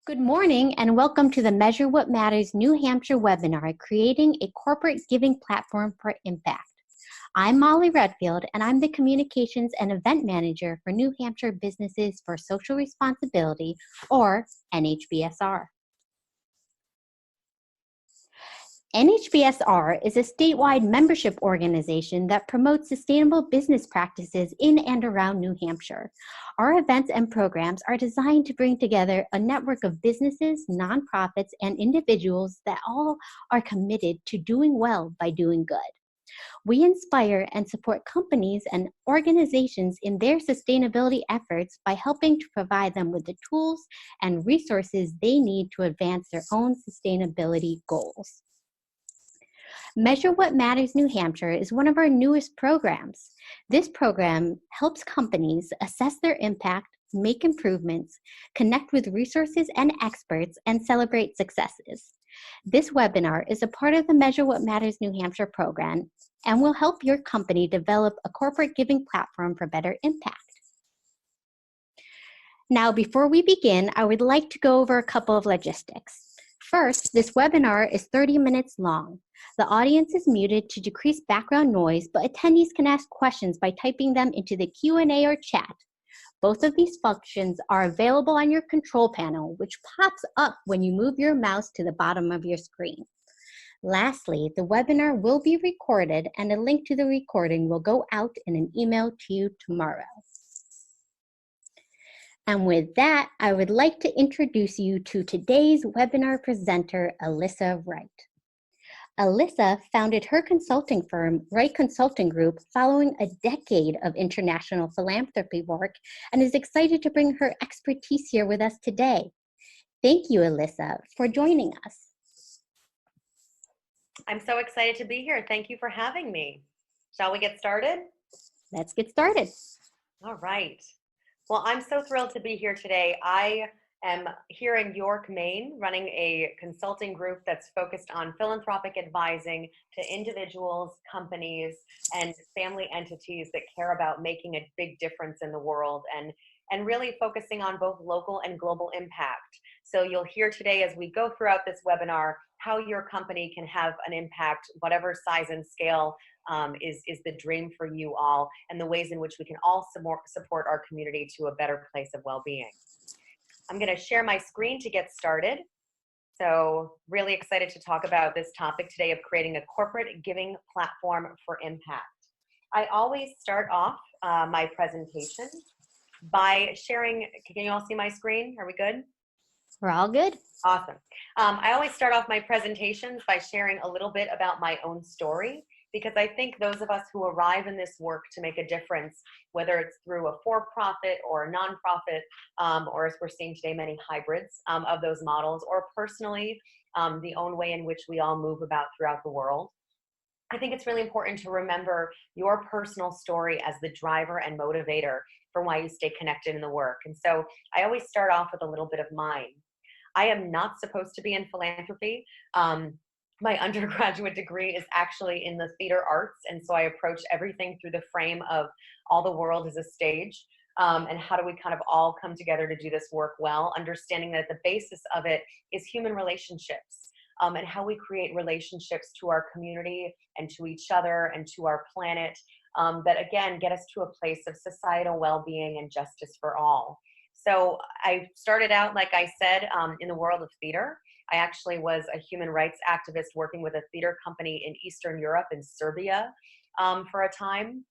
Good morning and welcome to the Measure What Matters New Hampshire webinar, Creating a Corporate Giving Platform for Impact. I'm Molly Redfield and I'm the Communications and Event Manager for New Hampshire Businesses for Social Responsibility, or NHBSR. NHBSR is a statewide membership organization that promotes sustainable business practices in and around New Hampshire. Our events and programs are designed to bring together a network of businesses, nonprofits, and individuals that all are committed to doing well by doing good. We inspire and support companies and organizations in their sustainability efforts by helping to provide them with the tools and resources they need to advance their own sustainability goals. Measure What Matters New Hampshire is one of our newest programs. This program helps companies assess their impact, make improvements, connect with resources and experts, and celebrate successes. This webinar is a part of the Measure What Matters New Hampshire program and will help your company develop a corporate giving platform for better impact. Now, before we begin, I would like to go over a couple of logistics. First, this webinar is 30 minutes long. The audience is muted to decrease background noise, but attendees can ask questions by typing them into the Q&A or chat. Both of these functions are available on your control panel, which pops up when you move your mouse to the bottom of your screen. Lastly, the webinar will be recorded and a link to the recording will go out in an email to you tomorrow. And with that, I would like to introduce you to today's webinar presenter, Alyssa Wright. Alyssa founded her consulting firm, Wright Consulting Group, following a decade of international philanthropy work and is excited to bring her expertise here with us today. Thank you, Alyssa, for joining us. I'm so excited to be here. Thank you for having me. Shall we get started? Let's get started. All right. Well, I'm so thrilled to be here today. I am here in York, Maine, running a consulting group that's focused on philanthropic advising to individuals, companies, and family entities that care about making a big difference in the world and really focusing on both local and global impact. So you'll hear today as we go throughout this webinar how your company can have an impact, whatever size and scale is the dream for you all, and the ways in which we can all support our community to a better place of well-being. I'm going to share my screen to get started. So really excited to talk about this topic today of creating a corporate giving platform for impact. I always start off my presentation by sharing, can you all see my screen? Are we good? We're all good. Awesome. I always start off my presentations by sharing a little bit about my own story, because I think those of us who arrive in this work to make a difference, whether it's through a for-profit or a nonprofit, or as we're seeing today, many hybrids of those models, or personally, the own way in which we all move about throughout the world, I think it's really important to remember your personal story as the driver and motivator for why you stay connected in the work. And so I always start off with a little bit of mine. I am not supposed to be in philanthropy. My undergraduate degree is actually in the theater arts, and so I approach everything through the frame of all the world is a stage, and how do we kind of all come together to do this work well, understanding that the basis of it is human relationships, and how we create relationships to our community and to each other and to our planet, that again get us to a place of societal well-being and justice for all. So I started out, like I said, in the world of theater. I actually was a human rights activist working with a theater company in Eastern Europe, in Serbia, for a time.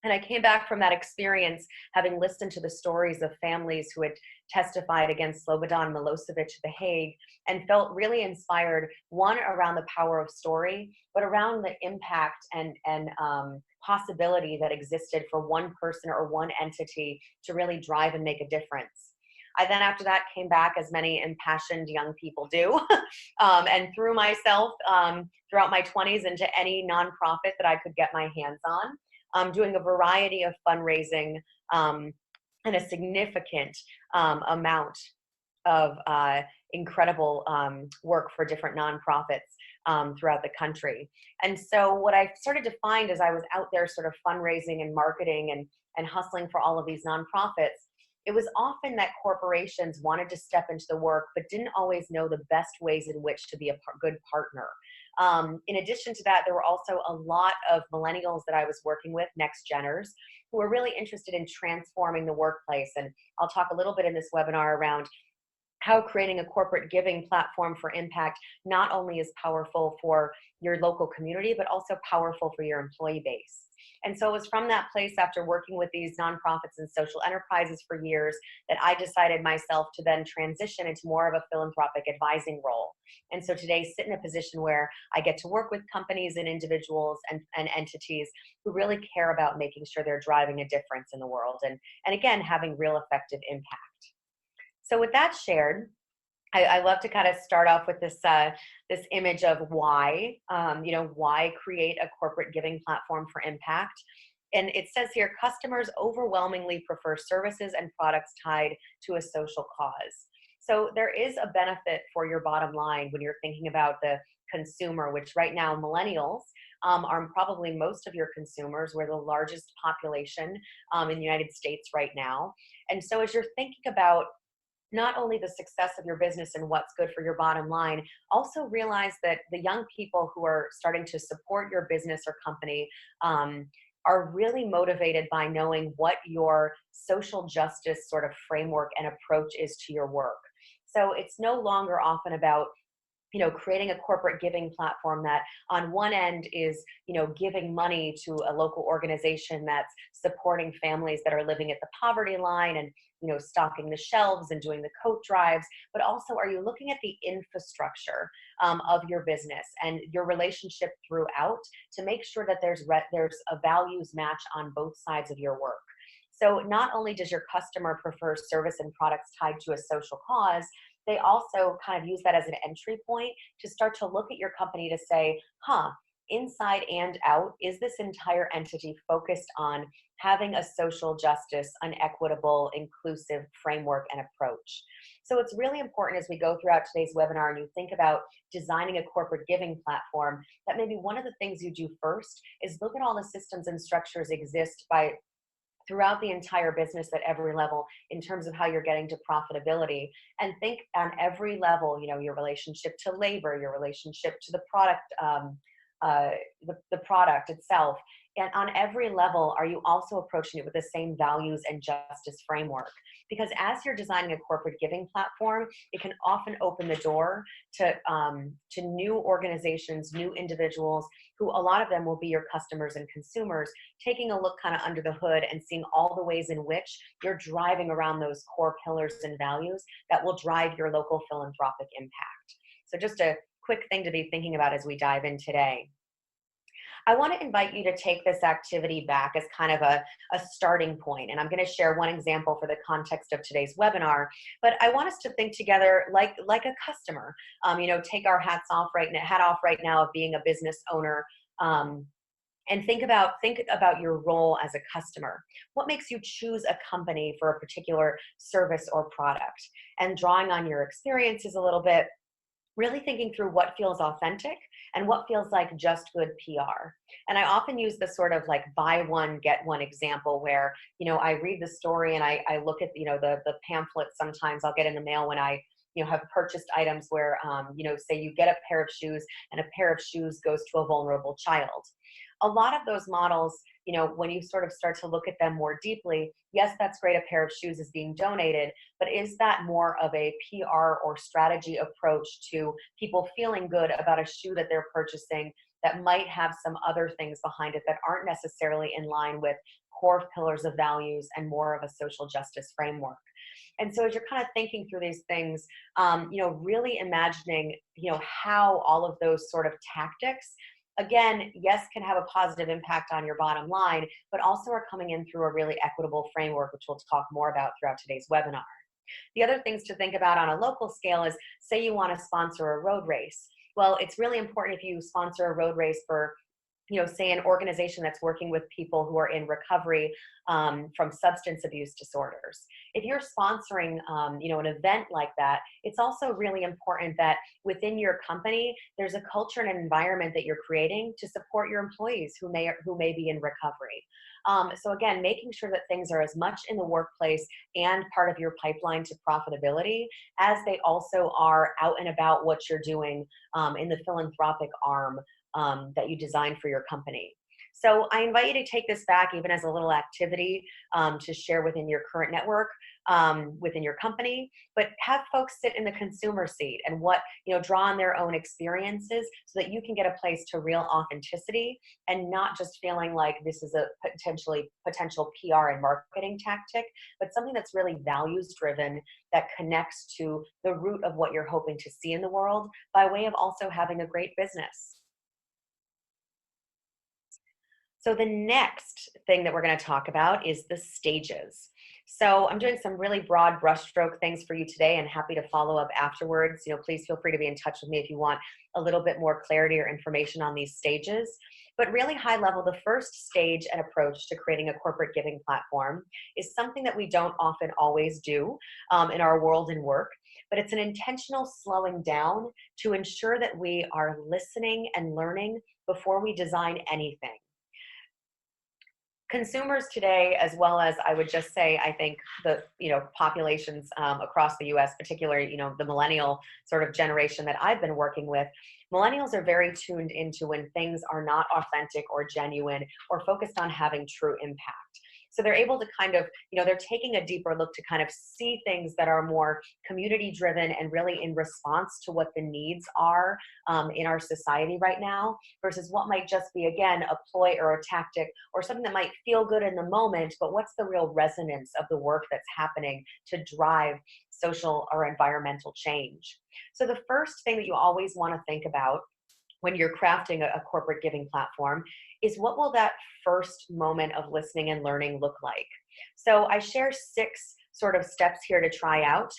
And I came back from that experience having listened to the stories of families who had testified against Slobodan Milosevic at The Hague, and felt really inspired, one, around the power of story, but around the impact and possibility that existed for one person or one entity to really drive and make a difference. I then, after that, came back, as many impassioned young people do, and threw myself throughout my 20s into any nonprofit that I could get my hands on, doing a variety of fundraising and a significant amount of incredible work for different nonprofits throughout the country. And so what I started to find as I was out there sort of fundraising and marketing and hustling for all of these nonprofits it was often that corporations wanted to step into the work, but didn't always know the best ways in which to be a good partner. In addition to that, there were also a lot of millennials that I was working with, next geners, who were really interested in transforming the workplace. And I'll talk a little bit in this webinar around how creating a corporate giving platform for impact not only is powerful for your local community, but also powerful for your employee base. And so it was from that place, after working with these nonprofits and social enterprises for years, that I decided myself to then transition into more of a philanthropic advising role. And so today sit in a position where I get to work with companies and individuals and entities who really care about making sure they're driving a difference in the world, and again, having real effective impact. So with that shared, I love to kind of start off with this this image of why, why create a corporate giving platform for impact. And it says here, customers overwhelmingly prefer services and products tied to a social cause. So there is a benefit for your bottom line when you're thinking about the consumer, which right now millennials are probably most of your consumers. We're the largest population in the United States right now. And so as you're thinking about not only the success of your business and what's good for your bottom line, also realize that the young people who are starting to support your business or company are really motivated by knowing what your social justice sort of framework and approach is to your work. So it's no longer often about creating a corporate giving platform that on one end is, giving money to a local organization that's supporting families that are living at the poverty line and, stocking the shelves and doing the coat drives, but also are you looking at the infrastructure of your business and your relationship throughout to make sure that there's a values match on both sides of your work. So not only does your customer prefer service and products tied to a social cause, they also kind of use that as an entry point to start to look at your company to say, inside and out, is this entire entity focused on having a social justice, an equitable, inclusive framework and approach? So it's really important as we go throughout today's webinar and you think about designing a corporate giving platform, that maybe one of the things you do first is look at all the systems and structures exist throughout the entire business at every level in terms of how you're getting to profitability, and think on every level, your relationship to labor, your relationship to the product, the product itself. And on every level, are you also approaching it with the same values and justice framework? Because as you're designing a corporate giving platform, it can often open the door to new organizations, new individuals, who a lot of them will be your customers and consumers, taking a look kind of under the hood and seeing all the ways in which you're driving around those core pillars and values that will drive your local philanthropic impact. So just a quick thing to be thinking about as we dive in today. I want to invite you to take this activity back as kind of a starting point. And I'm going to share one example for the context of today's webinar, but I want us to think together like a customer, take our hat off right now of being a business owner, and think about your role as a customer. What makes you choose a company for a particular service or product? And drawing on your experiences a little bit, really thinking through what feels authentic and what feels like just good PR. And I often use the sort of like buy one, get one example where, I read the story and I look at, the pamphlet sometimes I'll get in the mail when I, have purchased items where, say you get a pair of shoes and a pair of shoes goes to a vulnerable child. A lot of those models, when you sort of start to look at them more deeply, yes, that's great, a pair of shoes is being donated, but is that more of a PR or strategy approach to people feeling good about a shoe that they're purchasing that might have some other things behind it that aren't necessarily in line with core pillars of values and more of a social justice framework? And so as you're kind of thinking through these things, really imagining, how all of those sort of tactics, again, yes, can have a positive impact on your bottom line, but also are coming in through a really equitable framework, which we'll talk more about throughout today's webinar. The other things to think about on a local scale is, say you want to sponsor a road race. Well, it's really important if you sponsor a road race for say an organization that's working with people who are in recovery from substance abuse disorders. If you're sponsoring, an event like that, it's also really important that within your company, there's a culture and an environment that you're creating to support your employees who may be in recovery. So again, making sure that things are as much in the workplace and part of your pipeline to profitability as they also are out and about what you're doing in the philanthropic arm that you designed for your company. So I invite you to take this back even as a little activity to share within your current network, within your company, but have folks sit in the consumer seat and draw on their own experiences so that you can get a place to real authenticity and not just feeling like this is a potential PR and marketing tactic, but something that's really values driven that connects to the root of what you're hoping to see in the world by way of also having a great business. So the next thing that we're going to talk about is the stages. So I'm doing some really broad brushstroke things for you today and happy to follow up afterwards. Please feel free to be in touch with me if you want a little bit more clarity or information on these stages. But really high level, the first stage and approach to creating a corporate giving platform is something that we don't often always do in our world and work, but it's an intentional slowing down to ensure that we are listening and learning before we design anything. Consumers today, as well as I would just say, I think the populations across the U.S., particularly the millennial sort of generation that I've been working with, millennials are very tuned into when things are not authentic or genuine or focused on having true impact. So they're able to kind of, they're taking a deeper look to kind of see things that are more community driven and really in response to what the needs are in our society right now versus what might just be, again, a ploy or a tactic or something that might feel good in the moment, but what's the real resonance of the work that's happening to drive social or environmental change. So the first thing that you always want to think about when you're crafting a corporate giving platform is what will that first moment of listening and learning look like? So I share 6 sort of steps here to try out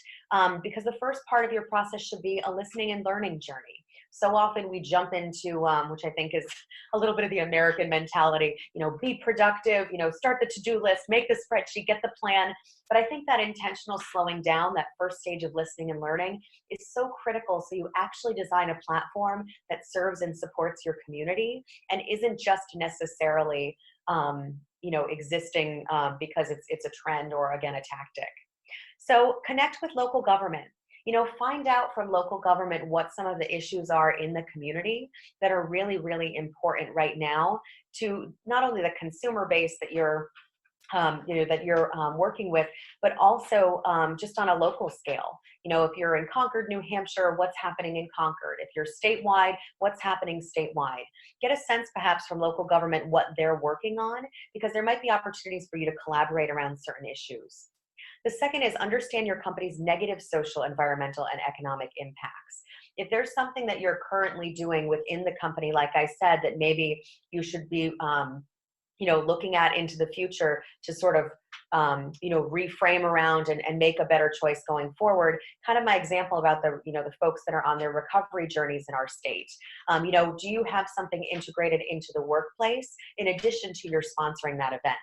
because the first part of your process should be a listening and learning journey. So often we jump into, which I think is a little bit of the American mentality, be productive, start the to-do list, make the spreadsheet, get the plan. But I think that intentional slowing down, that first stage of listening and learning is so critical. So you actually design a platform that serves and supports your community and isn't just necessarily, existing because it's a trend or, again, a tactic. So connect with local government. Find out from local government what some of the issues are in the community that are really, really important right now to not only the consumer base that you're working with, but also just on a local scale. If you're in Concord, New Hampshire, what's happening in Concord? If you're statewide, what's happening statewide? Get a sense perhaps from local government what they're working on, because there might be opportunities for you to collaborate around certain issues. The second is understand your company's negative social, environmental, and economic impacts. If there's something that you're currently doing within the company, like I said, that maybe you should be looking at into the future to sort of, reframe around and make a better choice going forward. Kind of my example about the folks that are on their recovery journeys in our state. Do you have something integrated into the workplace in addition to your sponsoring that event?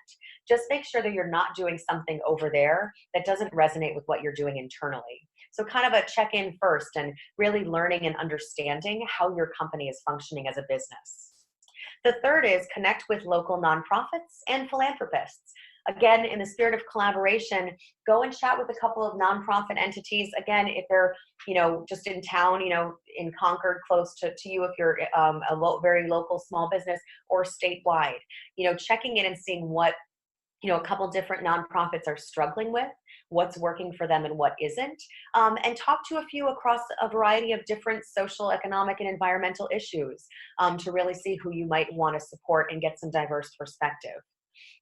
Just make sure that you're not doing something over there that doesn't resonate with what you're doing internally. So kind of a check-in first and really learning and understanding how your company is functioning as a business. The third is connect with local nonprofits and philanthropists. Again, in the spirit of collaboration, go and chat with a couple of nonprofit entities. Again, if they're, just in town, in Concord, close to you, if you're very local small business, or statewide, checking in and seeing what, a couple different nonprofits are struggling with, what's working for them and what isn't, and talk to a few across a variety of different social, economic, and environmental issues to really see who you might want to support and get some diverse perspective.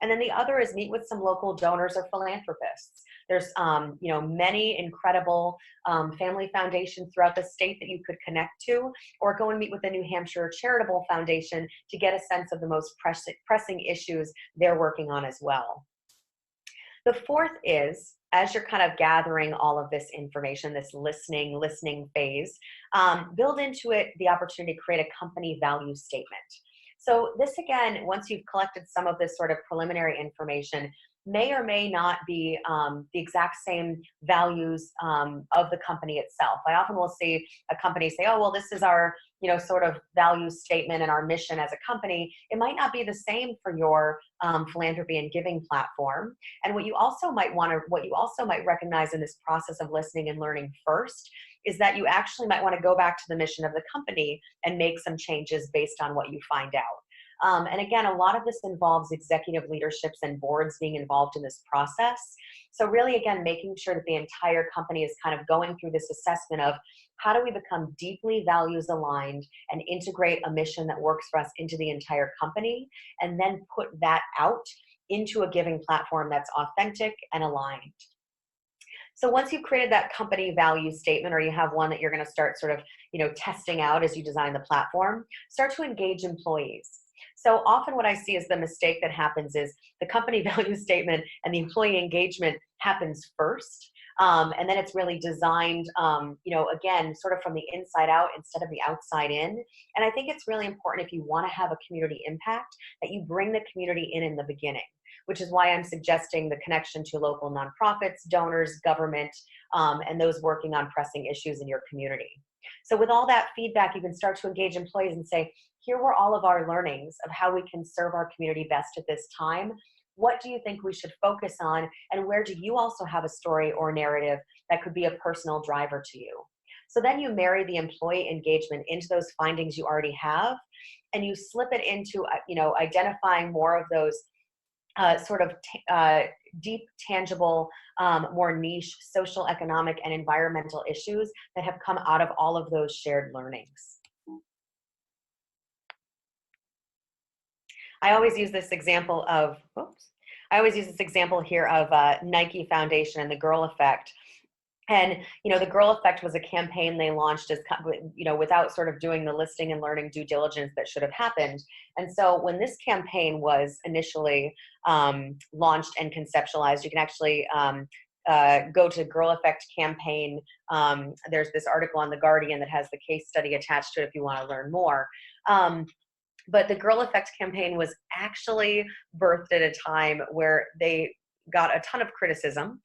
And then the other is meet with some local donors or philanthropists. There's, many incredible family foundations throughout the state that you could connect to, or go and meet with the New Hampshire Charitable Foundation to get a sense of the most pressing issues they're working on as well. The fourth is, as you're kind of gathering all of this information, this listening phase, build into it the opportunity to create a company value statement. So this, again, once you've collected some of this sort of preliminary information, may or may not be the exact same values of the company itself. I often will see a company say, oh, well, this is our, sort of value statement and our mission as a company. It might not be the same for your philanthropy and giving platform. And what you also might recognize in this process of listening and learning first is that you actually might want to go back to the mission of the company and make some changes based on what you find out. And again, a lot of this involves executive leaderships and boards being involved in this process. So really, again, making sure that the entire company is kind of going through this assessment of how do we become deeply values aligned and integrate a mission that works for us into the entire company, and then put that out into a giving platform that's authentic and aligned. So once you've created that company value statement, or you have one that you're going to start sort of, testing out as you design the platform, start to engage employees. So often what I see is the mistake that happens is the company value statement and the employee engagement happens first. And then it's really designed, again, sort of from the inside out instead of the outside in. And I think it's really important, if you want to have a community impact, that you bring the community in the beginning, which is why I'm suggesting the connection to local nonprofits, donors, government, and those working on pressing issues in your community. So with all that feedback, you can start to engage employees and say, here were all of our learnings of how we can serve our community best at this time. What do you think we should focus on? And where do you also have a story or narrative that could be a personal driver to you? So then you marry the employee engagement into those findings you already have, and you slip it into, identifying more of those deep, tangible, more niche social, economic, and environmental issues that have come out of all of those shared learnings. I always use this example here of Nike Foundation and the Girl Effect. And, the Girl Effect was a campaign they launched as, without sort of doing the listening and learning due diligence that should have happened. And so when this campaign was initially launched and conceptualized, you can actually go to Girl Effect campaign. There's this article on The Guardian that has the case study attached to it if you want to learn more. But the Girl Effect campaign was actually birthed at a time where they got a ton of criticism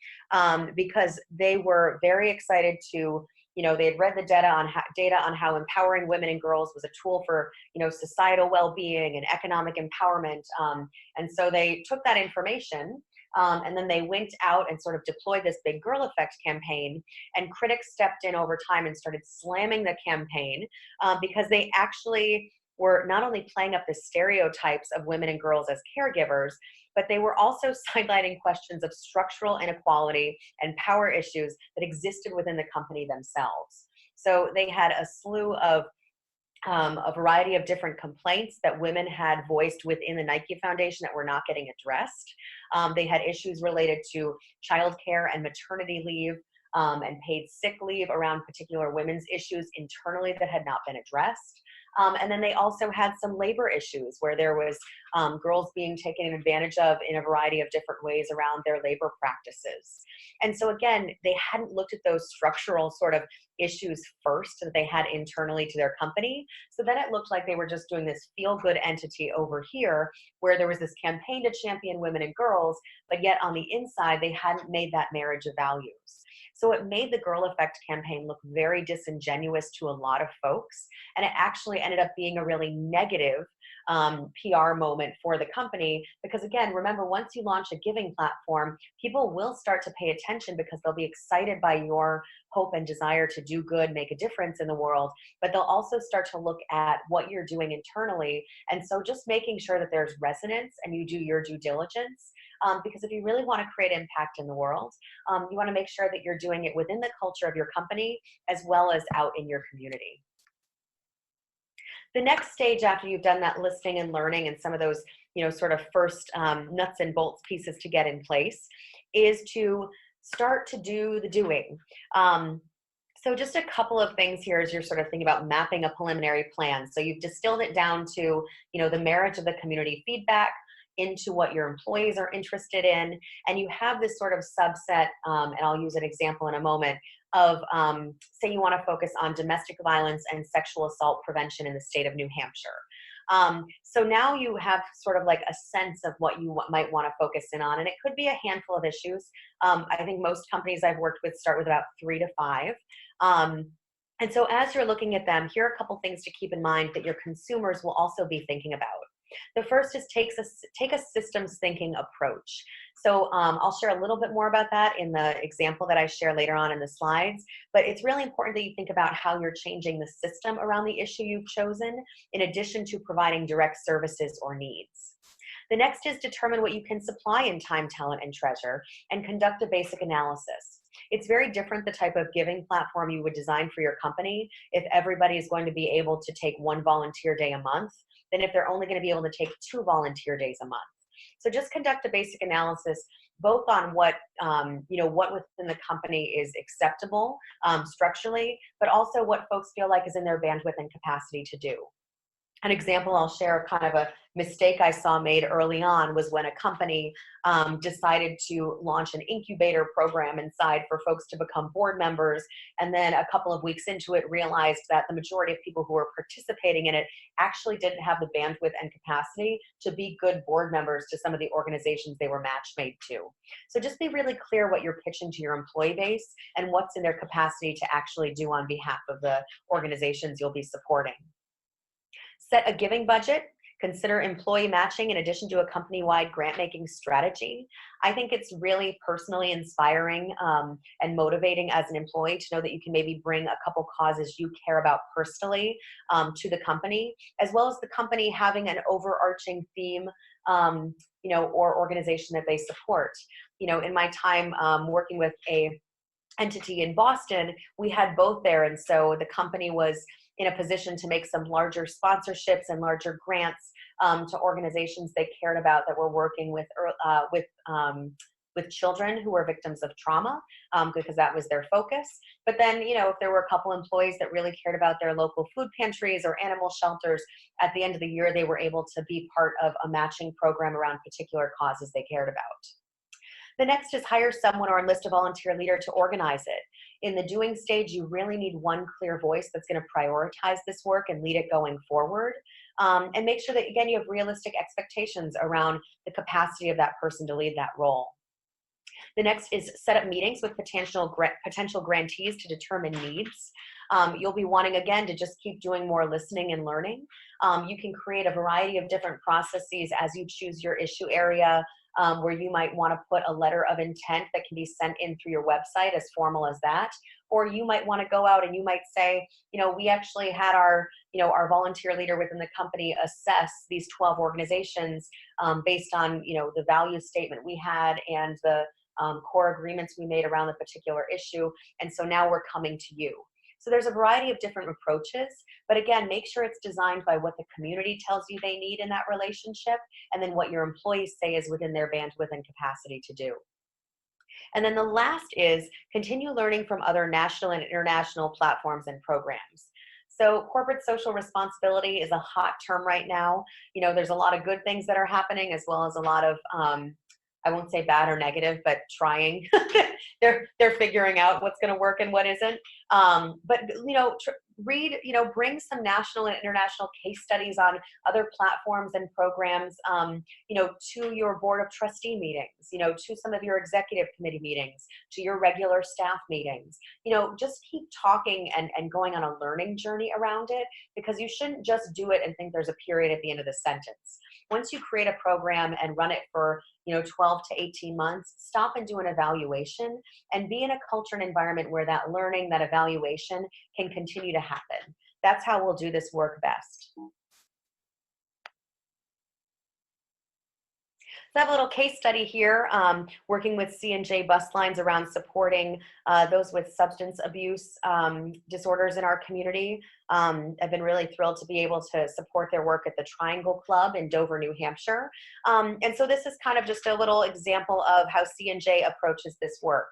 because they were very excited to, they had read the data on how empowering women and girls was a tool for, societal well-being and economic empowerment. And so they took that information and then they went out and sort of deployed this big Girl Effect campaign, and critics stepped in over time and started slamming the campaign because they actually were not only playing up the stereotypes of women and girls as caregivers, but they were also sidelining questions of structural inequality and power issues that existed within the company themselves. So they had a slew of a variety of different complaints that women had voiced within the Nike Foundation that were not getting addressed. They had issues related to childcare and maternity leave and paid sick leave around particular women's issues internally that had not been addressed. And then they also had some labor issues where there was girls being taken advantage of in a variety of different ways around their labor practices. And so again, they hadn't looked at those structural sort of issues first that they had internally to their company. So then it looked like they were just doing this feel-good entity over here where there was this campaign to champion women and girls, but yet on the inside, they hadn't made that marriage of values. So it made the Girl Effect campaign look very disingenuous to a lot of folks. And it actually ended up being a really negative PR moment for the company. Because again, remember, once you launch a giving platform, people will start to pay attention because they'll be excited by your hope and desire to do good, make a difference in the world, but they'll also start to look at what you're doing internally. And so just making sure that there's resonance and you do your due diligence. Because if you really want to create impact in the world, you want to make sure that you're doing it within the culture of your company as well as out in your community. The next stage after you've done that listening and learning and some of those, sort of first nuts and bolts pieces to get in place is to start to do the doing. So just a couple of things here as you're sort of thinking about mapping a preliminary plan. So you've distilled it down to, the marriage of the community feedback into what your employees are interested in. And you have this sort of subset, and I'll use an example in a moment, of say you want to focus on domestic violence and sexual assault prevention in the state of New Hampshire. So now you have sort of like a sense of what you might want to focus in on, and it could be a handful of issues. I think most companies I've worked with start with about 3 to 5. And so as you're looking at them, here are a couple things to keep in mind that your consumers will also be thinking about. The first is take a systems thinking approach. So I'll share a little bit more about that in the example that I share later on in the slides, but it's really important that you think about how you're changing the system around the issue you've chosen, in addition to providing direct services or needs. The next is determine what you can supply in time, talent, and treasure, and conduct a basic analysis. It's very different the type of giving platform you would design for your company if everybody is going to be able to take 1 volunteer day a month than if they're only going to be able to take 2 volunteer days a month. So just conduct a basic analysis both on what what within the company is acceptable structurally, but also what folks feel like is in their bandwidth and capacity to do. An example I'll share, kind of a mistake I saw made early on, was when a company decided to launch an incubator program inside for folks to become board members, and then a couple of weeks into it realized that the majority of people who were participating in it actually didn't have the bandwidth and capacity to be good board members to some of the organizations they were match made to. So just be really clear what you're pitching to your employee base and what's in their capacity to actually do on behalf of the organizations you'll be supporting. Set a giving budget. Consider employee matching in addition to a company-wide grant-making strategy. I think it's really personally inspiring and motivating as an employee to know that you can maybe bring a couple causes you care about personally to the company, as well as the company having an overarching theme or organization that they support. In my time working with a entity in Boston, we had both there, and so the company was in a position to make some larger sponsorships and larger grants to organizations they cared about that were working with children who were victims of trauma, because that was their focus. But then, if there were a couple employees that really cared about their local food pantries or animal shelters, at the end of the year, they were able to be part of a matching program around particular causes they cared about. The next is hire someone or enlist a volunteer leader to organize it. In the doing stage, you really need one clear voice that's going to prioritize this work and lead it going forward. And make sure that, again, you have realistic expectations around the capacity of that person to lead that role. The next is set up meetings with potential grantees to determine needs. You'll be wanting, again, to just keep doing more listening and learning. You can create a variety of different processes as you choose your issue area, where you might want to put a letter of intent that can be sent in through your website, as formal as that. Or you might want to go out and you might say, we actually had our volunteer leader within the company assess these 12 organizations based on, the value statement we had and the core agreements we made around the particular issue. And so now we're coming to you. So there's a variety of different approaches, but again, make sure it's designed by what the community tells you they need in that relationship, and then what your employees say is within their bandwidth and capacity to do. And then the last is continue learning from other national and international platforms and programs. So corporate social responsibility is a hot term right now. There's a lot of good things that are happening, as well as a lot of I won't say bad or negative, but trying. they're figuring out what's going to work and what isn't. But read, bring some national and international case studies on other platforms and programs, to your board of trustee meetings, to some of your executive committee meetings, to your regular staff meetings. Just keep talking and going on a learning journey around it, because you shouldn't just do it and think there's a period at the end of the sentence. Once you create a program and run it for 12 to 18 months, stop and do an evaluation and be in a culture and environment where that learning, that evaluation can continue to happen. That's how we'll do this work best. So I have a little case study here, working with C&J Bus Lines around supporting those with substance abuse disorders in our community. I've been really thrilled to be able to support their work at the Triangle Club in Dover, New Hampshire. And so this is kind of just a little example of how C&J approaches this work.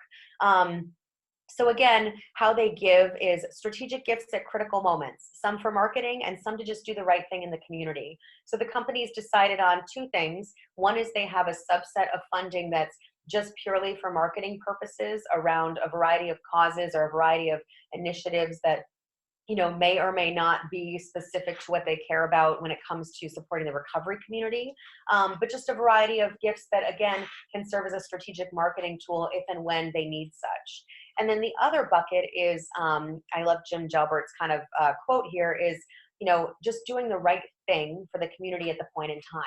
So again, how they give is strategic gifts at critical moments, some for marketing and some to just do the right thing in the community. So the company's decided on 2 things. One is they have a subset of funding that's just purely for marketing purposes around a variety of causes or a variety of initiatives that may or may not be specific to what they care about when it comes to supporting the recovery community, but just a variety of gifts that, again, can serve as a strategic marketing tool if and when they need such. And then the other bucket is, I love Jim Jalbert's kind of quote here is, just doing the right thing for the community at the point in time.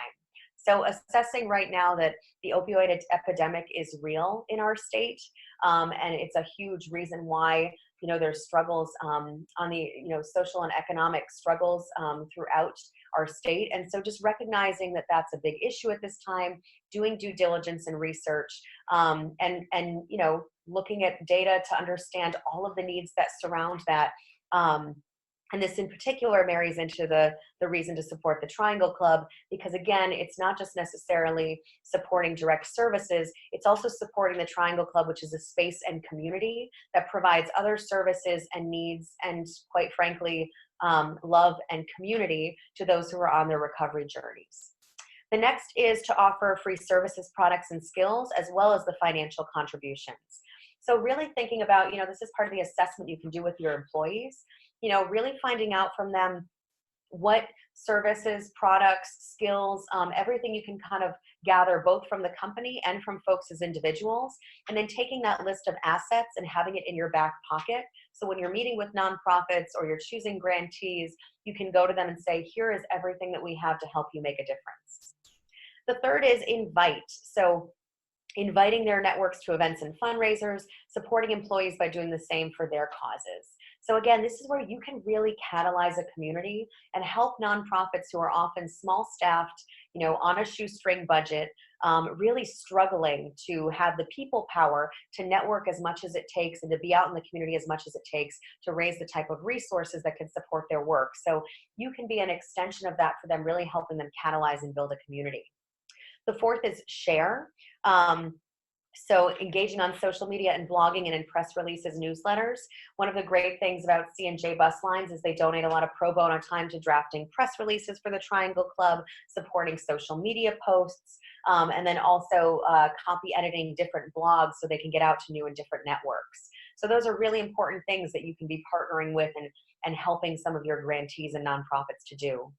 So assessing right now that the opioid epidemic is real in our state, and it's a huge reason why there's struggles on the social and economic struggles throughout our state. And so just recognizing that that's a big issue at this time, doing due diligence and research, and looking at data to understand all of the needs that surround that. And this in particular marries into the reason to support the Triangle Club, because again, it's not just necessarily supporting direct services, it's also supporting the Triangle Club, which is a space and community that provides other services and needs and, quite frankly, love and community to those who are on their recovery journeys. The next is to offer free services, products, and skills, as well as the financial contributions. So really thinking about, this is part of the assessment you can do with your employees, really finding out from them what services, products, skills, everything you can kind of gather both from the company and from folks as individuals, and then taking that list of assets and having it in your back pocket. So when you're meeting with nonprofits or you're choosing grantees, you can go to them and say, here is everything that we have to help you make a difference. The third is invite. So inviting their networks to events and fundraisers, supporting employees by doing the same for their causes. So again, this is where you can really catalyze a community and help nonprofits who are often small-staffed, on a shoestring budget, really struggling to have the people power to network as much as it takes and to be out in the community as much as it takes to raise the type of resources that can support their work. So you can be an extension of that for them, really helping them catalyze and build a community. The fourth is share. So engaging on social media and blogging and in press releases, newsletters. One of the great things about C&J Bus Lines is they donate a lot of pro bono time to drafting press releases for the Triangle Club, supporting social media posts, and then also copy editing different blogs so they can get out to new and different networks. So those are really important things that you can be partnering with and helping some of your grantees and nonprofits to do.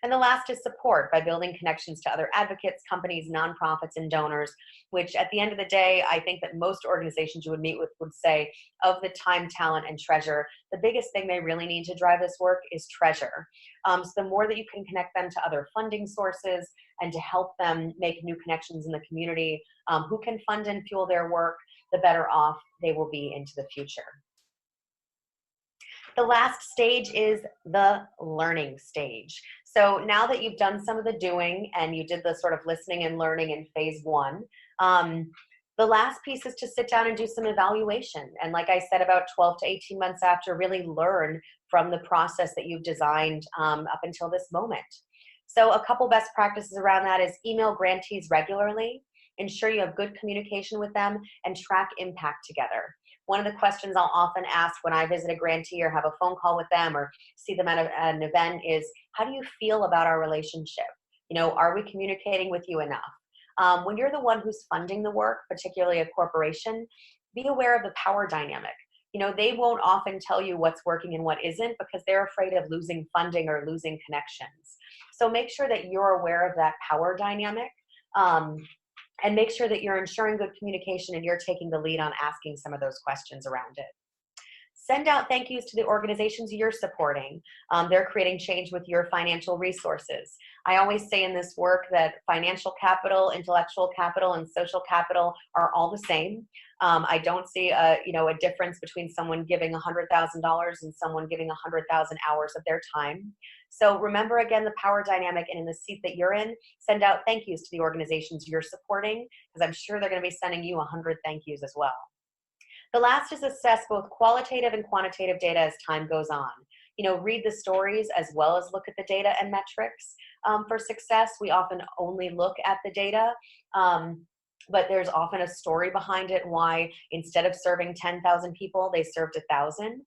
And the last is support by building connections to other advocates, companies, nonprofits, and donors, which at the end of the day, I think that most organizations you would meet with would say of the time, talent, and treasure, the biggest thing they really need to drive this work is treasure. So the more that you can connect them to other funding sources and to help them make new connections in the community who can fund and fuel their work, the better off they will be into the future. The last stage is the learning stage. So now that you've done some of the doing and you did the sort of listening and learning in phase one, the last piece is to sit down and do some evaluation. And like I said, about 12 to 18 months after, really learn from the process that you've designed up until this moment. So a couple best practices around that is email grantees regularly, ensure you have good communication with them, and track impact together. One of the questions I'll often ask when I visit a grantee or have a phone call with them or see them at an event is, how do you feel about our relationship? Are we communicating with you enough? When you're the one who's funding the work, particularly a corporation, be aware of the power dynamic. They won't often tell you what's working and what isn't because they're afraid of losing funding or losing connections. So make sure that you're aware of that power dynamic. And make sure that you're ensuring good communication and you're taking the lead on asking some of those questions around it. Send out thank yous to the organizations you're supporting. They're creating change with your financial resources. I always say in this work that financial capital, intellectual capital, and social capital are all the same. I don't see a difference between someone giving $100,000 and someone giving 100,000 hours of their time. So remember again the power dynamic, and in the seat that you're in, send out thank yous to the organizations you're supporting, because I'm sure they're going to be sending you 100 thank yous as well. The last is assess both qualitative and quantitative data as time goes on. Read the stories as well as look at the data and metrics. For success, we often only look at the data, but there's often a story behind it why instead of serving 10,000 people, they served 1,000.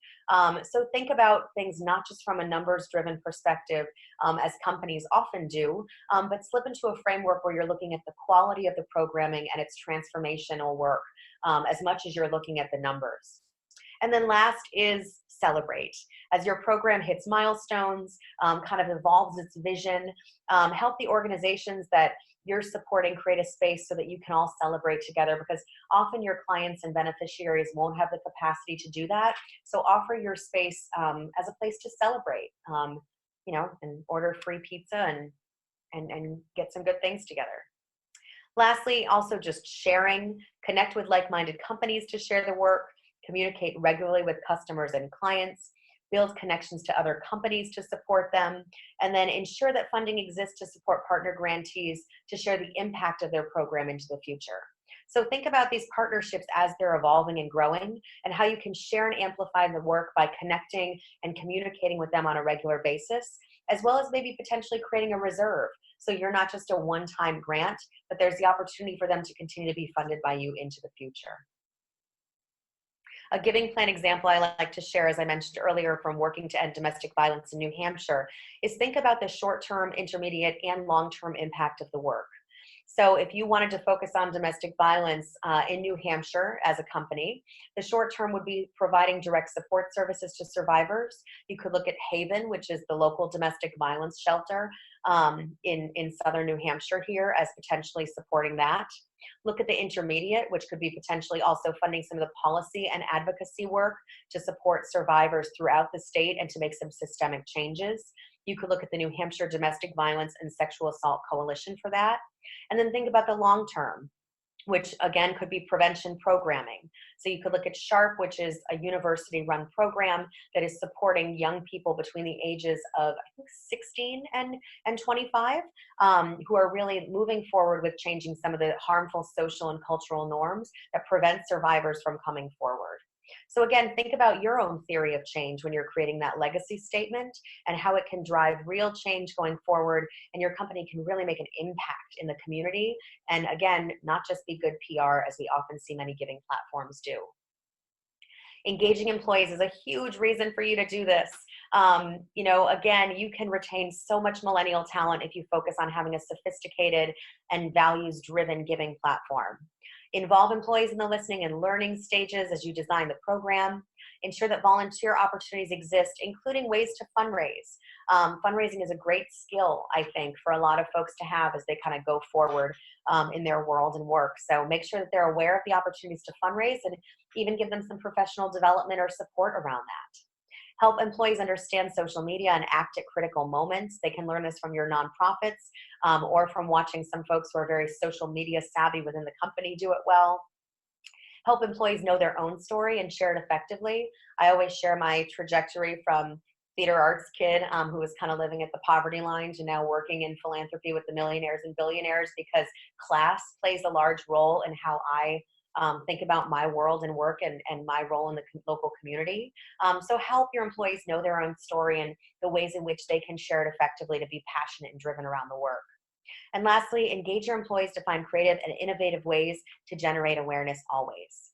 So think about things not just from a numbers-driven perspective, as companies often do, but slip into a framework where you're looking at the quality of the programming and its transformational work as much as you're looking at the numbers. And then last is celebrate. As your program hits milestones, kind of evolves its vision, help the organizations that you're supporting create a space so that you can all celebrate together, because often your clients and beneficiaries won't have the capacity to do that. So offer your space as a place to celebrate, and order free pizza and get some good things together. Lastly, also just sharing, connect with like-minded companies to share the work, communicate regularly with customers and clients, build connections to other companies to support them, and then ensure that funding exists to support partner grantees to share the impact of their program into the future. So think about these partnerships as they're evolving and growing, and how you can share and amplify the work by connecting and communicating with them on a regular basis, as well as maybe potentially creating a reserve. So you're not just a one-time grant, but there's the opportunity for them to continue to be funded by you into the future. A giving plan example I like to share, as I mentioned earlier, from working to end domestic violence in New Hampshire, is think about the short-term, intermediate, and long-term impact of the work. So if you wanted to focus on domestic violence in New Hampshire as a company, the short term would be providing direct support services to survivors. You could look at Haven, which is the local domestic violence shelter in southern New Hampshire here, as potentially supporting that. Look at the intermediate, which could be potentially also funding some of the policy and advocacy work to support survivors throughout the state and to make some systemic changes. You could look at the New Hampshire Domestic Violence and Sexual Assault Coalition for that. And then think about the long term, which again could be prevention programming. So you could look at SHARP, which is a university-run program that is supporting young people between the ages of, I think, 16 and 25, who are really moving forward with changing some of the harmful social and cultural norms that prevent survivors from coming forward. So again, think about your own theory of change when you're creating that legacy statement, and how it can drive real change going forward, and your company can really make an impact in the community. And again, not just be good PR, as we often see many giving platforms do. Engaging employees is a huge reason for you to do this. Again, you can retain so much millennial talent if you focus on having a sophisticated and values-driven giving platform. Involve employees in the listening and learning stages as you design the program. Ensure that volunteer opportunities exist, including ways to fundraise. Fundraising is a great skill, I think, for a lot of folks to have as they kind of go forward in their world and work. So make sure that they're aware of the opportunities to fundraise, and even give them some professional development or support around that. Help employees understand social media and act at critical moments. They can learn this from your nonprofits or from watching some folks who are very social media savvy within the company do it well. Help employees know their own story and share it effectively. I always share my trajectory from theater arts kid who was kind of living at the poverty line to now working in philanthropy with the millionaires and billionaires, because class plays a large role in how I think about my world and work and my role in the local community. So help your employees know their own story and the ways in which they can share it effectively to be passionate and driven around the work. And lastly, engage your employees to find creative and innovative ways to generate awareness always.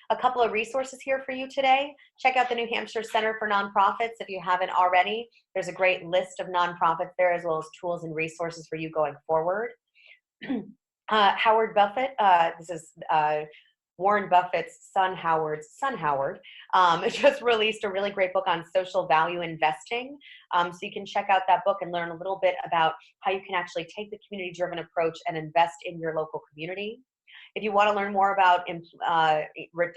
A couple of resources here for you today. Check out the New Hampshire Center for Nonprofits if you haven't already. There's a great list of nonprofits there, as well as tools and resources for you going forward. Howard Buffett, this is Warren Buffett's son Howard's son Howard, just released a really great book on social value investing. So you can check out that book and learn a little bit about how you can actually take the community-driven approach and invest in your local community. If you want to learn more about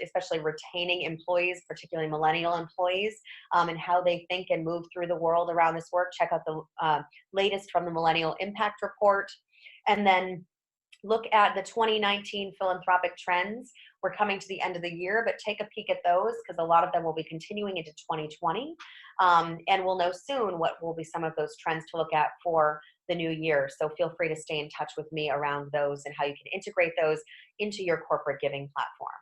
especially retaining employees, particularly millennial employees, and how they think and move through the world around this work, check out the latest from the Millennial Impact Report. And then look at the 2019 philanthropic trends. We're coming to the end of the year, but take a peek at those, because a lot of them will be continuing into 2020. And we'll know soon what will be some of those trends to look at for the new year. So feel free to stay in touch with me around those and how you can integrate those into your corporate giving platform.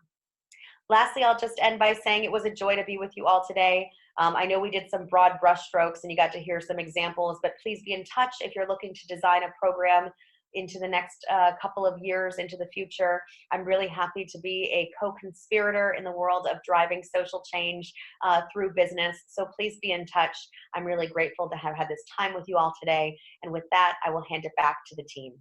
Lastly, I'll just end by saying it was a joy to be with you all today. I know we did some broad brushstrokes and you got to hear some examples, but please be in touch if you're looking to design a program into the next couple of years into the future. I'm really happy to be a co-conspirator in the world of driving social change through business. So please be in touch. I'm really grateful to have had this time with you all today. And with that, I will hand it back to the team.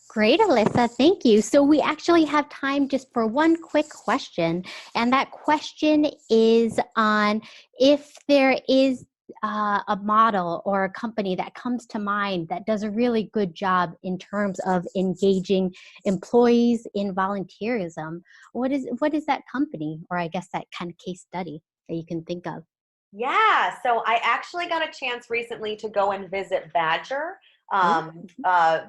Great, Alyssa. Thank you. So we actually have time just for one quick question. And that question is on if there is a model or a company that comes to mind that does a really good job in terms of engaging employees in volunteerism. What is that company, or I guess that kind of case study that you can think of? Yeah, so I actually got a chance recently to go and visit Badger, Oh,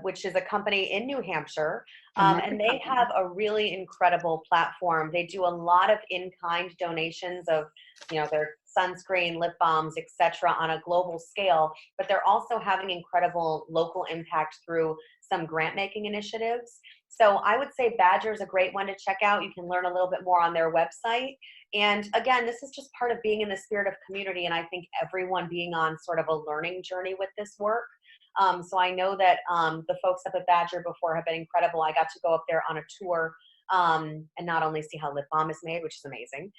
which is a company in New Hampshire, another and they company. have a really incredible platform. They do a lot of in-kind donations of, their sunscreen, lip balms, etc., on a global scale, but they're also having incredible local impact through some grant-making initiatives. So I would say Badger is a great one to check out. You can learn a little bit more on their website. And again, this is just part of being in the spirit of community. And I think everyone being on sort of a learning journey with this work. So I know that the folks up at Badger before have been incredible. I got to go up there on a tour and not only see how lip balm is made, which is amazing,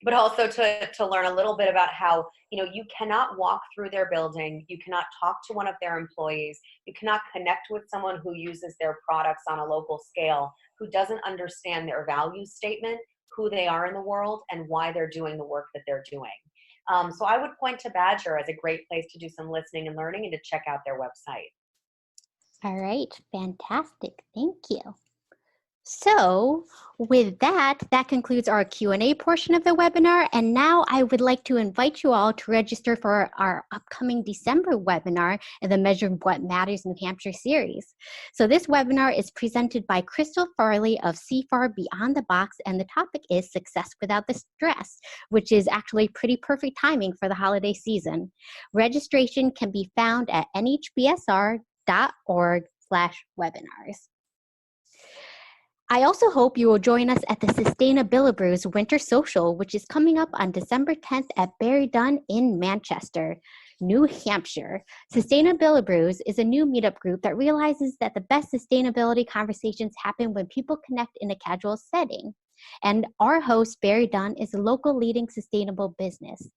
but also to learn a little bit about how, you cannot walk through their building. You cannot talk to one of their employees. You cannot connect with someone who uses their products on a local scale, who doesn't understand their value statement, who they are in the world, and why they're doing the work that they're doing. So I would point to Badger as a great place to do some listening and learning and to check out their website. All right, fantastic. Thank you. So with that, that concludes our Q&A portion of the webinar. And now I would like to invite you all to register for our upcoming December webinar in the Measure What Matters New Hampshire series. So this webinar is presented by Crystal Farley of CFAR Beyond the Box, and the topic is Success Without the Stress, which is actually pretty perfect timing for the holiday season. Registration can be found at nhbsr.org/webinars. I also hope you will join us at the Sustainabilibrews Winter Social, which is coming up on December 10th at Barry Dunn in Manchester, New Hampshire. Sustainabilibrews is a new meetup group that realizes that the best sustainability conversations happen when people connect in a casual setting. And our host, Barry Dunn, is a local leading sustainable business.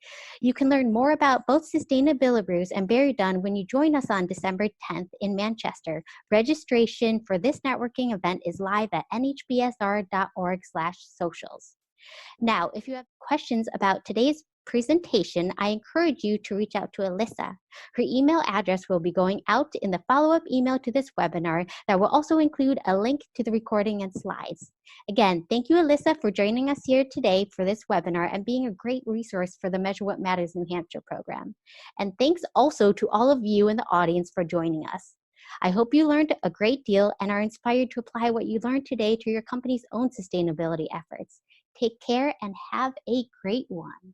You can learn more about both Sustainabilibrews and Barry Dunn when you join us on December 10th in Manchester. Registration for this networking event is live at nhbsr.org/socials. Now, if you have questions about today's presentation, I encourage you to reach out to Alyssa. Her email address will be going out in the follow-up email to this webinar that will also include a link to the recording and slides. Again, thank you, Alyssa, for joining us here today for this webinar and being a great resource for the Measure What Matters New Hampshire program. And thanks also to all of you in the audience for joining us. I hope you learned a great deal and are inspired to apply what you learned today to your company's own sustainability efforts. Take care and have a great one.